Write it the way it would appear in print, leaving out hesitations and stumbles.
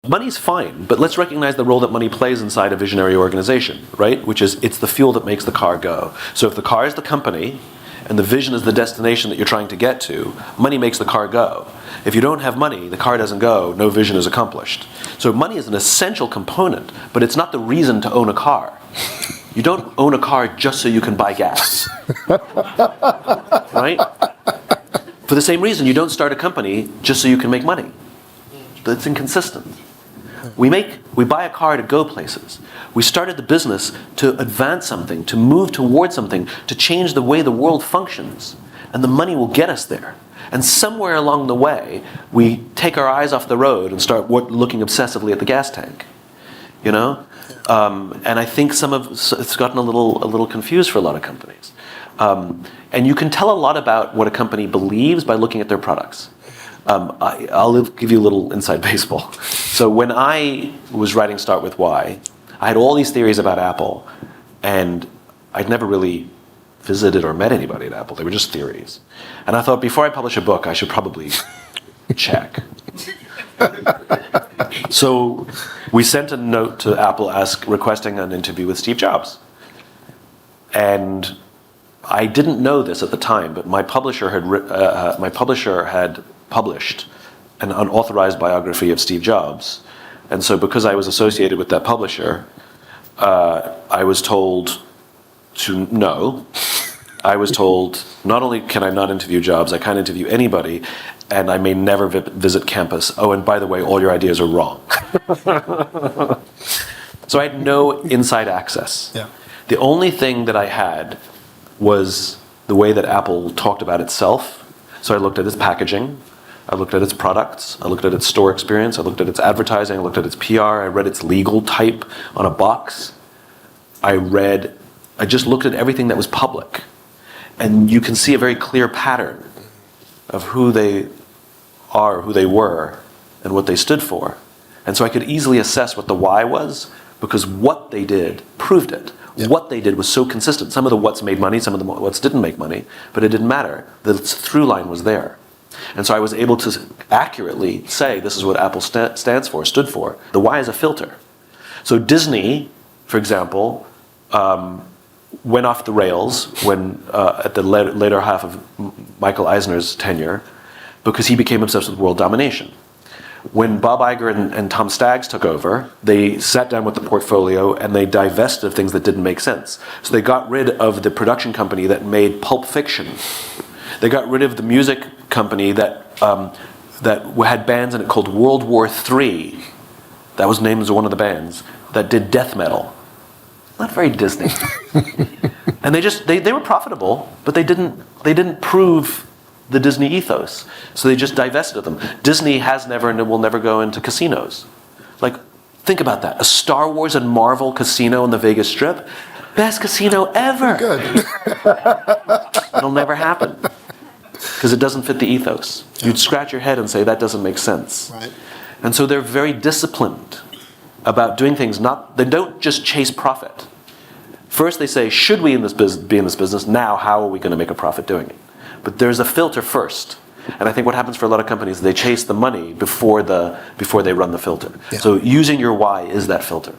money's fine, but let's recognize the role that money plays inside a visionary organization, right? Which is, it's the fuel that makes the car go. So if the car is the company, and the vision is the destination that you're trying to get to, money makes the car go. If you don't have money, the car doesn't go, no vision is accomplished. So money is an essential component, but it's not the reason to own a car. You don't own a car just so you can buy gas. Right? For the same reason, you don't start a company just so you can make money. That's inconsistent. We buy a car to go places. We started the business to advance something, to move towards something, to change the way the world functions. And the money will get us there. And somewhere along the way, we take our eyes off the road and start looking obsessively at the gas tank. You know? And I think it's gotten a little confused for a lot of companies. And you can tell a lot about what a company believes by looking at their products. I'll give you a little inside baseball. So when I was writing Start With Why, I had all these theories about Apple, and I'd never really visited or met anybody at Apple. They were just theories. And I thought, before I publish a book, I should probably check. So we sent a note to Apple requesting an interview with Steve Jobs. And I didn't know this at the time, but my publisher had published an unauthorized biography of Steve Jobs. And so because I was associated with that publisher, I was told to no. I was told, not only can I not interview Jobs, I can't interview anybody, and I may never visit campus. Oh, and by the way, all your ideas are wrong. So I had no inside access. Yeah. The only thing that I had was the way that Apple talked about itself. So I looked at its packaging, I looked at its products, I looked at its store experience, I looked at its advertising, I looked at its PR, I read its legal type on a box. I just looked at everything that was public. And you can see a very clear pattern of who they are, who they were, and what they stood for. And so I could easily assess what the why was, because what they did proved it. Yep. What they did was so consistent. Some of the what's made money, some of the what's didn't make money, but it didn't matter. The through line was there. And so I was able to accurately say, this is what Apple stands for, stood for. The why is a filter. So Disney, for example, went off the rails when at the later half of Michael Eisner's tenure, because he became obsessed with world domination. When Bob Iger and Tom Staggs took over, they sat down with the portfolio and they divested of things that didn't make sense. So they got rid of the production company that made Pulp Fiction. They got rid of the music company that had bands in it called World War III. That was named as one of the bands that did death metal. Not very Disney. And they were profitable, but they didn't prove the Disney ethos. So they just divested of them. Disney has never and will never go into casinos. Like, think about that. A Star Wars and Marvel casino in the Vegas Strip. Best casino ever. Good. It'll never happen. Because it doesn't fit the ethos. Yeah. You'd scratch your head and say, that doesn't make sense. Right. And so they're very disciplined about doing things. They don't just chase profit. First they say, should we be in this business? Now, how are we going to make a profit doing it? But there's a filter first. And I think what happens for a lot of companies, they chase the money before they run the filter. Yeah. So using your why is that filter.